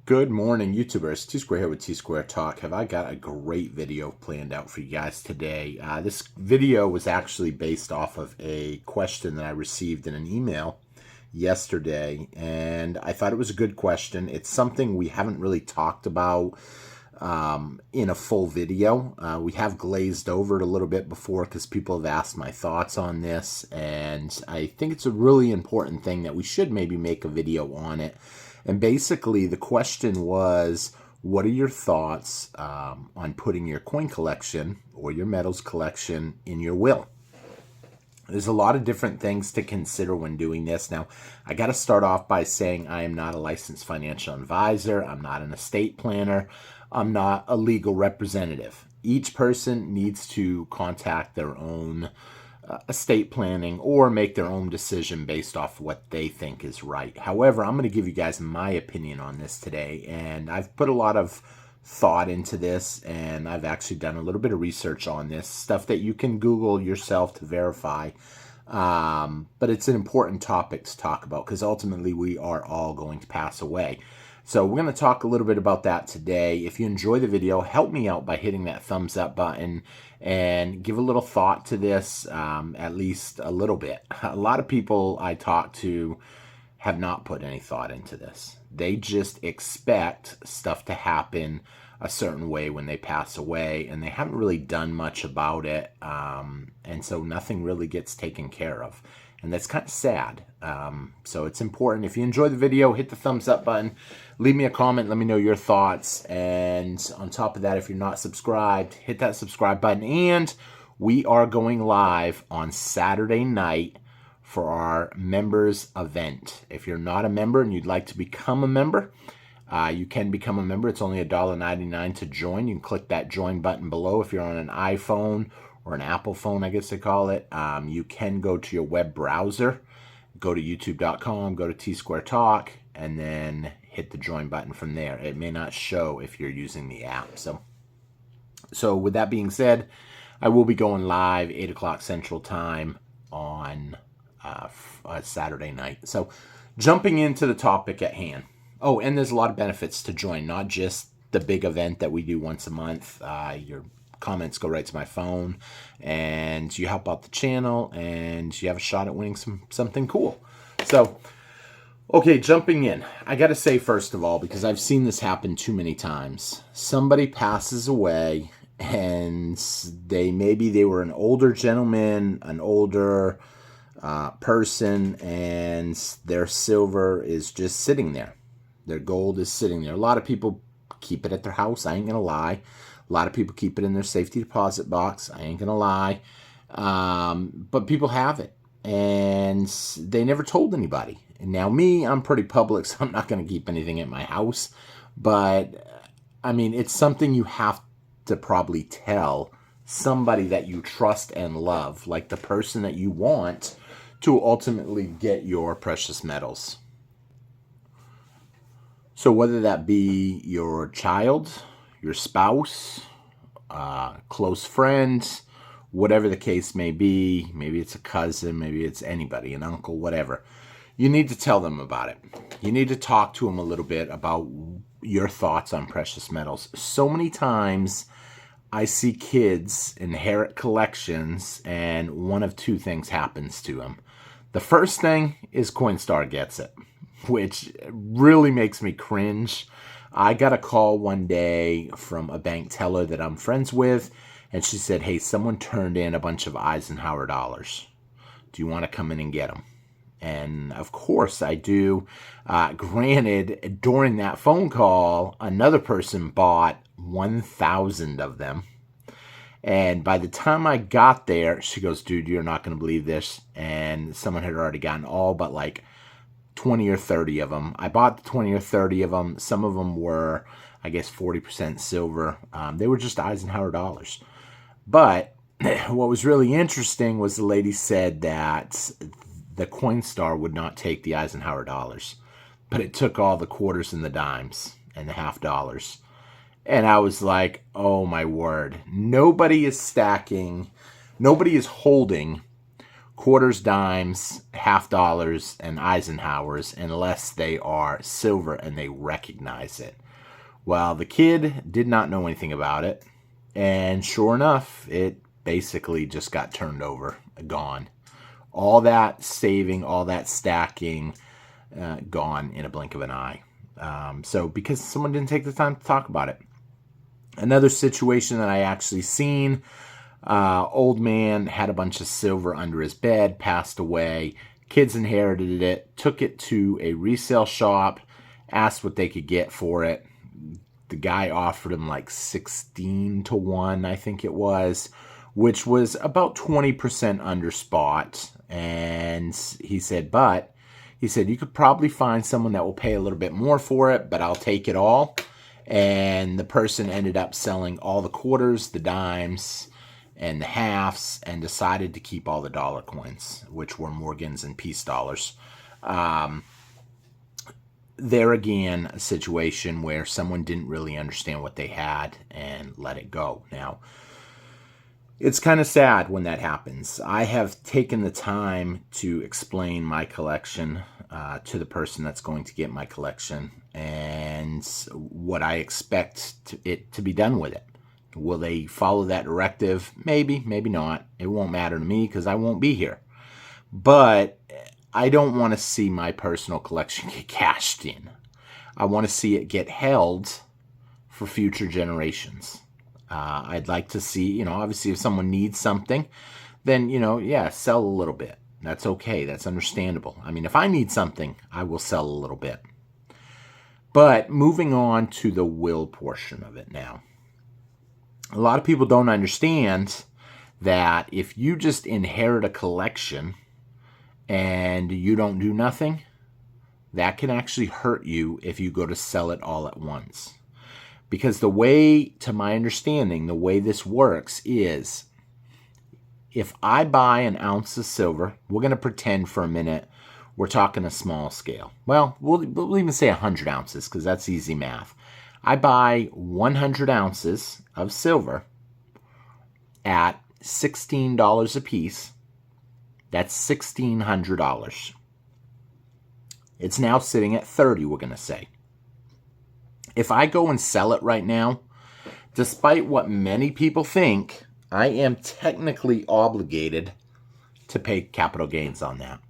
Good morning, YouTubers. T-Square here with T-Square Talk. Have I got a great video planned out for you guys today? This video was actually based off of a question that I received in an email yesterday, and I thought it was a good question. It's something we haven't really talked about in a full video. We have glazed over it a little bit before because people have asked my thoughts on this, and I think it's a really important thing that we should maybe make a video on it. And basically, the question was, what are your thoughts on putting your coin collection or your metals collection in your will? There's a lot of different things to consider when doing this. Now, I got to start off by saying I am not a licensed financial advisor. I'm not an estate planner. I'm not a legal representative. Each person needs to contact their own estate planning or make their own decision based off what they think is right. However, I'm going to give you guys my opinion on this today, and I've put a lot of thought into this, and I've actually done a little bit of research on this, stuff that you can Google yourself to verify. But it's an important topic to talk about because ultimately we are all going to pass away. So we're going to talk a little bit about that today. If you enjoy the video, help me out by hitting that thumbs up button and give a little thought to this, at least a little bit. A lot of people I talk to have not put any thought into this. They just expect stuff to happen a certain way when they pass away, and they haven't really done much about it, and so nothing really gets taken care of. And that's kind of sad. So it's important. If you enjoy the video, hit the thumbs up button. Leave me a comment. Let me know your thoughts. And on top of that, if you're not subscribed, hit that subscribe button. And we are going live on Saturday night for our members event. If you're not a member and you'd like to become a member, you can become a member. It's only $1.99 to join. You can click that join button below. If you're on an iPhone or an Apple phone, I guess they call it, you can go to your web browser, go to youtube.com, go to T-Square Talk, and then hit the join button from there. It may not show if you're using the app. So with that being said, I will be going live 8 o'clock Central Time on Saturday night. So jumping into the topic at hand. Oh, and there's a lot of benefits to join, not just the big event that we do once a month. Your comments go right to my phone, and you help out the channel, and you have a shot at winning something cool. So, okay, jumping in. I got to say, first of all, because I've seen this happen too many times, somebody passes away, and maybe they were an older gentleman, an older person, and their silver is just sitting there. Their gold is sitting there. A lot of people keep it at their house. I ain't going to lie. A lot of people keep it in their safety deposit box. I ain't going to lie. But people have it, and they never told anybody. And now me, I'm pretty public, so I'm not going to keep anything at my house. But, I mean, it's something you have to probably tell somebody that you trust and love, like the person that you want to ultimately get your precious metals. So whether that be your child, your spouse, close friends, whatever the case may be, maybe it's a cousin, maybe it's anybody, an uncle, whatever, you need to tell them about it. You need to talk to them a little bit about your thoughts on precious metals. So many times I see kids inherit collections, and one of two things happens to them. The first thing is Coinstar gets it, which really makes me cringe. I got a call one day from a bank teller that I'm friends with, and she said, hey, someone turned in a bunch of Eisenhower dollars. Do you want to come in and get them? And of course I do. Granted, during that phone call, another person bought 1,000 of them. And by the time I got there, she goes, dude, you're not going to believe this. And someone had already gotten all but like 20 or 30 of them. I bought the 20 or 30 of them. Some of them were, I guess, 40% silver. They were just Eisenhower dollars. But what was really interesting was the lady said that the Coinstar would not take the Eisenhower dollars, but it took all the quarters and the dimes and the half dollars. And I was like, oh my word. Nobody is stacking, nobody is holding quarters, dimes, half dollars, and Eisenhowers unless they are silver and they recognize it. Well, the kid did not know anything about it, and sure enough, it basically just got turned over, gone. All that saving, all that stacking, gone in a blink of an eye. So because someone didn't take the time to talk about it. Another situation that I actually seen, old man had a bunch of silver under his bed, passed away. Kids inherited it, took it to a resale shop, asked what they could get for it. The guy offered him like 16 to 1, I think it was, which was about 20% under spot. And he said, you could probably find someone that will pay a little bit more for it, but I'll take it all. And the person ended up selling all the quarters, the dimes, and the halves, and decided to keep all the dollar coins, which were Morgans and peace dollars. There again, a situation where someone didn't really understand what they had and let it go. Now, it's kind of sad when that happens. I have taken the time to explain my collection to the person that's going to get my collection and what I expect it to be done with it. Will they follow that directive? Maybe, maybe not. It won't matter to me because I won't be here. But I don't want to see my personal collection get cashed in. I want to see it get held for future generations. I'd like to see, obviously if someone needs something, then, sell a little bit. That's okay. That's understandable. I mean, if I need something, I will sell a little bit. But moving on to the will portion of it now. A lot of people don't understand that if you just inherit a collection and you don't do nothing, that can actually hurt you if you go to sell it all at once. Because the way, to my understanding, the way this works is if I buy an ounce of silver, we're going to pretend for a minute we're talking a small scale. Well, we'll even say 100 ounces because that's easy math. I buy 100 ounces of silver at $16 a piece. That's $1,600. It's now sitting at 30, we're going to say. If I go and sell it right now, despite what many people think, I am technically obligated to pay capital gains on that.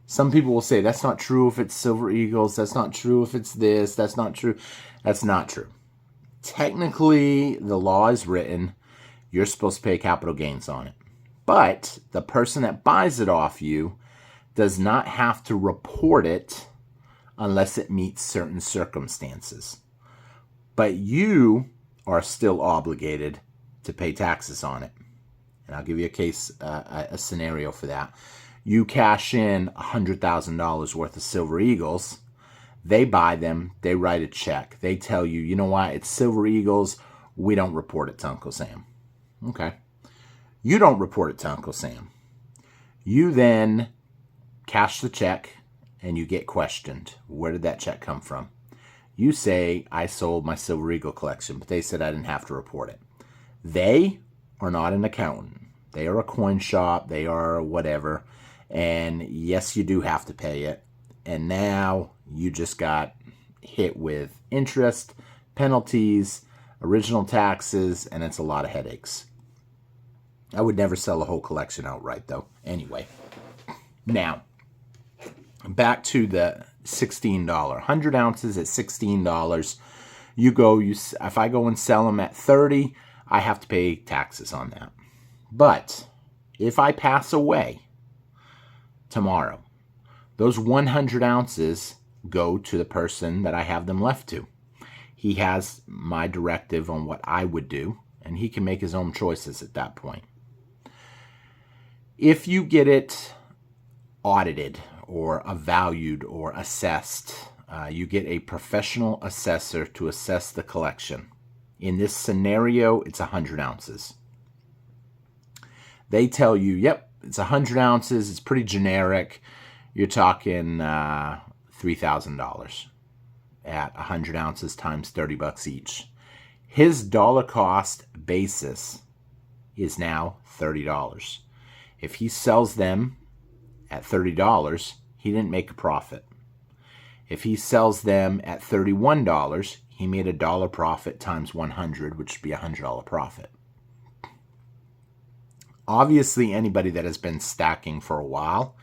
Some people will say, that's not true if it's Silver Eagles. That's not true if it's this. That's not true. That's not true. Technically, the law is written. You're supposed to pay capital gains on it. But the person that buys it off you does not have to report it unless it meets certain circumstances. But you are still obligated to pay taxes on it. And I'll give you a case, a scenario for that. You cash in $100,000 worth of Silver Eagles. They buy them. They write a check. They tell you, you know what? It's Silver Eagles. We don't report it to Uncle Sam. Okay. You don't report it to Uncle Sam. You then cash the check and you get questioned. Where did that check come from? You say, I sold my Silver Eagle collection, but they said I didn't have to report it. They are not an accountant. They are a coin shop. They are whatever. And yes, you do have to pay it. And now you just got hit with interest, penalties, original taxes, and it's a lot of headaches. I would never sell a whole collection outright, though. Anyway, now, back to the $16. 100 ounces at $16. If I go and sell them at 30, I have to pay taxes on that. But if I pass away tomorrow, those 100 ounces go to the person that I have them left to. He has my directive on what I would do, and he can make his own choices at that point. If you get it audited or valued or assessed, you get a professional assessor to assess the collection. In this scenario, it's 100 ounces. They tell you, yep, it's 100 ounces. It's pretty generic. You're talking $3,000 at 100 ounces times $30 each. His dollar cost basis is now $30. If he sells them at $30, he didn't make a profit. If he sells them at $31, he made $1 profit times 100, which would be $100 profit. Obviously, anybody that has been stacking for a while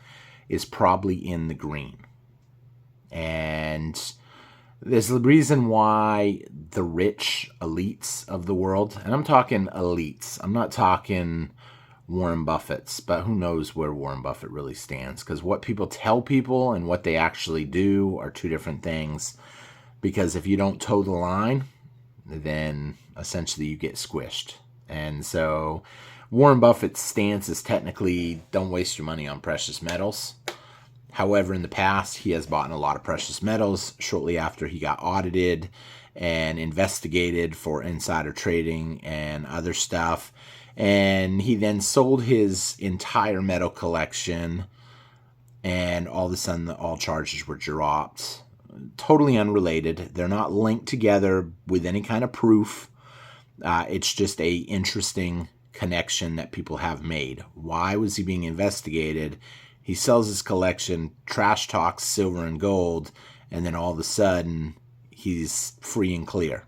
is probably in the green. And there's a reason why the rich elites of the world, and I'm talking elites, I'm not talking Warren Buffett's, but who knows where Warren Buffett really stands, because what people tell people and what they actually do are two different things. Because if you don't toe the line, then essentially you get squished. And so Warren Buffett's stance is technically don't waste your money on precious metals. However, in the past, he has bought in a lot of precious metals shortly after he got audited and investigated for insider trading and other stuff. And he then sold his entire metal collection, and all of a sudden all charges were dropped. Totally unrelated. They're not linked together with any kind of proof. It's just a interesting connection that people have made. Why was he being investigated? He sells his collection, trash talks silver and gold, and then all of a sudden he's free and clear.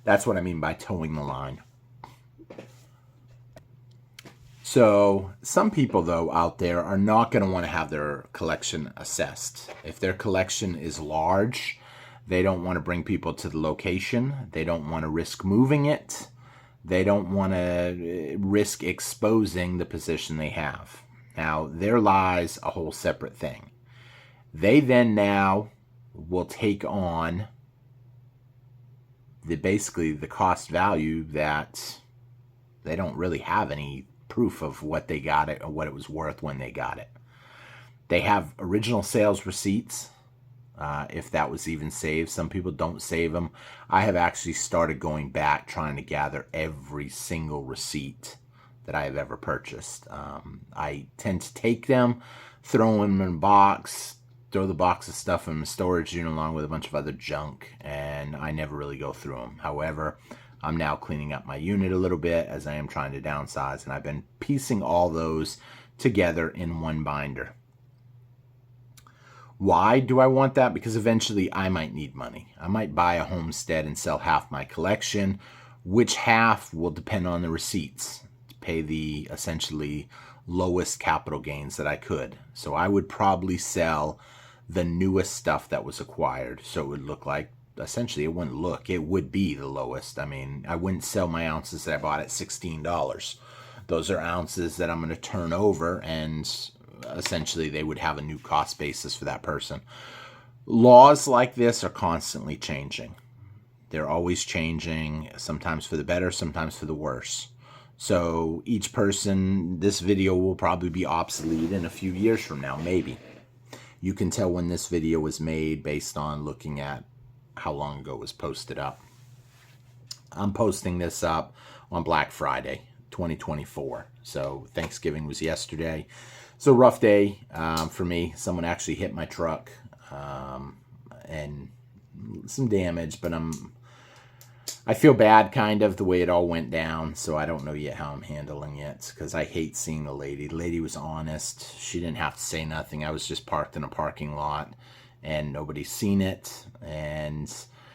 That's what I mean by towing the line. So some people, though, out there are not going to want to have their collection assessed. If their collection is large, they don't want to bring people to the location. They don't want to risk moving it. They don't want to risk exposing the position they have. Now, there lies a whole separate thing. They then now will take on basically the cost value that they don't really have any proof of what they got it or what it was worth when they got it. They have original sales receipts, if that was even saved. Some people don't save them. I have actually started going back trying to gather every single receipt that I have ever purchased. I tend to take them, throw them in a box, throw the box of stuff in the storage unit along with a bunch of other junk, and I never really go through them. However, I'm now cleaning up my unit a little bit as I am trying to downsize, and I've been piecing all those together in one binder. Why do I want that? Because eventually I might need money. I might buy a homestead and sell half my collection, which half will depend on the receipts to pay the essentially lowest capital gains that I could. So I would probably sell the newest stuff that was acquired. So it would look like, essentially it wouldn't look, it would be the lowest. I mean, I wouldn't sell my ounces that I bought at $16. Those are ounces that I'm going to turn over, and essentially they would have a new cost basis for that person. Laws like this are constantly changing. They're always changing, sometimes for the better, sometimes for the worse. So each person, this video will probably be obsolete in a few years from now, maybe. You can tell when this video was made based on looking at how long ago it was posted up. I'm posting this up on Black Friday, 2024. So Thanksgiving was yesterday. It's a rough day for me. Someone actually hit my truck and some damage, but I feel bad kind of the way it all went down, so I don't know yet how I'm handling it, because I hate seeing the lady. The lady was honest. She didn't have to say nothing. I was just parked in a parking lot, and nobody's seen it, and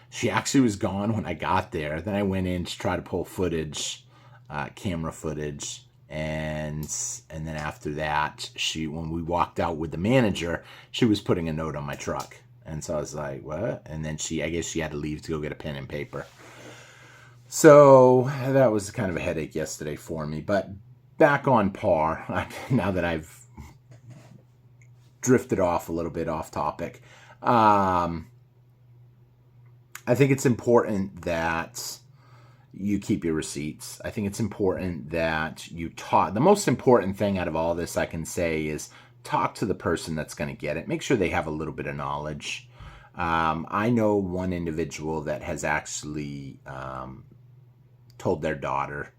she actually was gone when I got there. Then I went in to try to pull footage, camera footage, and then after that, when we walked out with the manager, she was putting a note on my truck, and so I was like, what? And then I guess she had to leave to go get a pen and paper. So that was kind of a headache yesterday for me, but back on par, now that I've drifted off a little bit off topic. I think it's important that you keep your receipts. I think it's important that you talk. The most important thing out of all this I can say is talk to the person that's going to get it. Make sure they have a little bit of knowledge. I know one individual that has actually told their daughter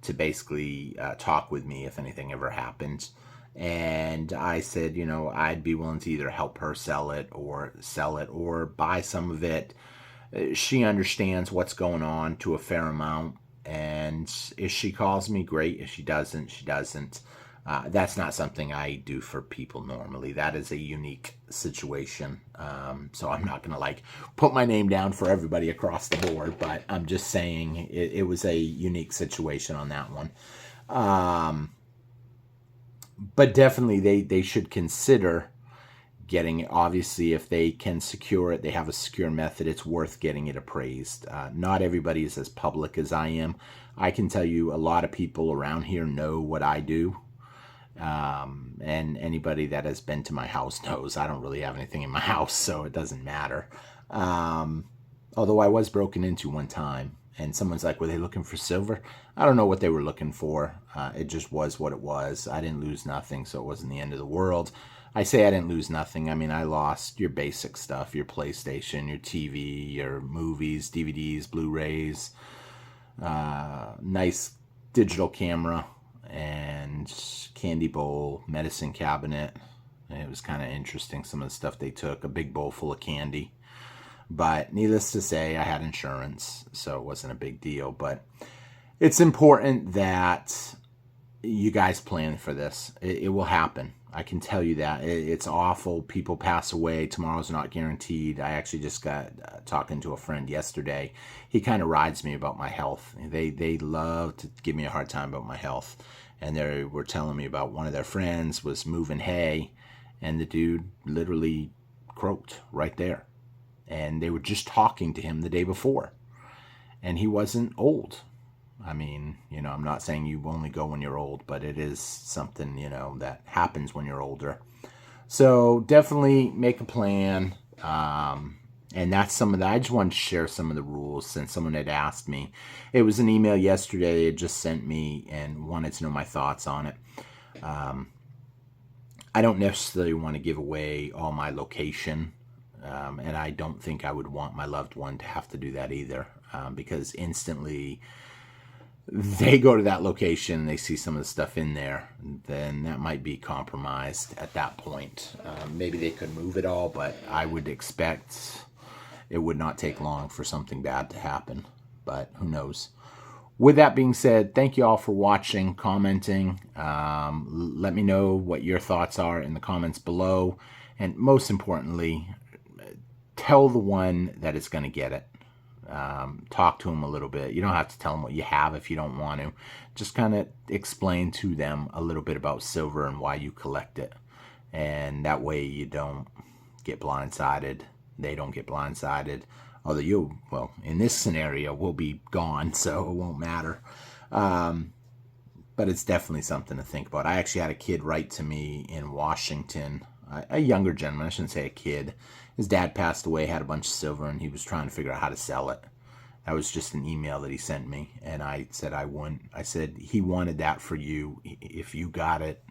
to basically talk with me if anything ever happens. And I said, I'd be willing to either help her sell it or buy some of it. She understands what's going on to a fair amount. And if she calls me, great. If she doesn't, she doesn't. That's not something I do for people normally. That is a unique situation. So I'm not going to like put my name down for everybody across the board, but I'm just saying it was a unique situation on that one. But definitely they should consider getting it. Obviously, if they can secure it, they have a secure method, it's worth getting it appraised. Not everybody is as public as I am. I can tell you a lot of people around here know what I do. And anybody that has been to my house knows I don't really have anything in my house, so it doesn't matter. Although I was broken into one time, and someone's like, were they looking for silver? I don't know what they were looking for. It just was what it was. I didn't lose nothing, so it wasn't the end of the world. I say I didn't lose nothing. I mean, I lost your basic stuff, your PlayStation, your TV, your movies, DVDs, Blu-rays, nice digital camera, and candy bowl, medicine cabinet. It was kind of interesting, some of the stuff they took. A big bowl full of candy. But needless to say, I had insurance, so it wasn't a big deal. But it's important that you guys plan for this. It will happen. I can tell you that. It's awful. People pass away. Tomorrow's not guaranteed. I actually just got talking to a friend yesterday. He kind of rides me about my health. They love to give me a hard time about my health. And they were telling me about one of their friends was moving hay, and the dude literally croaked right there. And they were just talking to him the day before. And he wasn't old. I mean, you know, I'm not saying you only go when you're old, but it is something, you know, that happens when you're older. So definitely make a plan. And that's some of the, I just wanted to share some of the rules since someone had asked me. It was an email yesterday it just sent me and wanted to know my thoughts on it. I don't necessarily want to give away all my location. And I don't think I would want my loved one to have to do that either, because instantly they go to that location, they see some of the stuff in there, then that might be compromised at that point. Maybe they could move it all, but I would expect it would not take long for something bad to happen, but who knows. With that being said, thank you all for watching, commenting. Let me know what your thoughts are in the comments below, and most importantly, tell the one that is going to get it. Talk to them a little bit. You don't have to tell them what you have if you don't want to. Just kind of explain to them a little bit about silver and why you collect it. And that way you don't get blindsided. They don't get blindsided. Although you, well, in this scenario, will be gone, so it won't matter. But it's definitely something to think about. I actually had a kid write to me in Washington, a younger gentleman, I shouldn't say a kid. His dad passed away, had a bunch of silver, and he was trying to figure out how to sell it. That was just an email that he sent me, and I said I wouldn't. I said he wanted that for you. If you got it,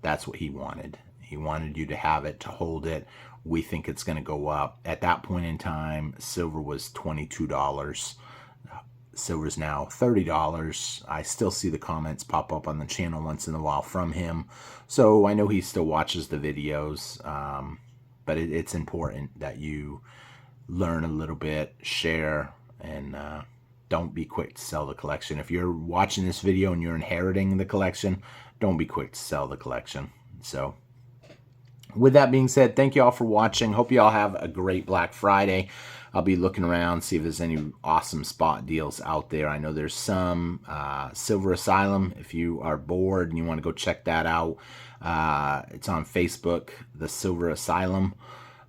that's what he wanted. He wanted you to have it, to hold it. We think it's going to go up. At that point in time, silver was $22. Silver's now $30. I still see the comments pop up on the channel once in a while from him. So I know he still watches the videos. But it's important that you learn a little bit, share, and don't be quick to sell the collection. If you're watching this video and you're inheriting the collection, don't be quick to sell the collection. So with that being said, thank you all for watching. Hope you all have a great Black Friday. I'll be looking around, see if there's any awesome spot deals out there. I know there's some. Silver Asylum, if you are bored and you want to go check that out, it's on Facebook, the Silver Asylum.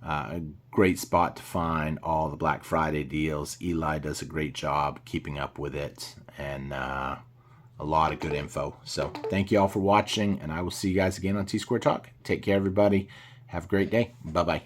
A great spot to find all the Black Friday deals. Eli does a great job keeping up with it, and a lot of good info. So thank you all for watching, and I will see you guys again on T-Square Talk. Take care, everybody. Have a great day. Bye-bye.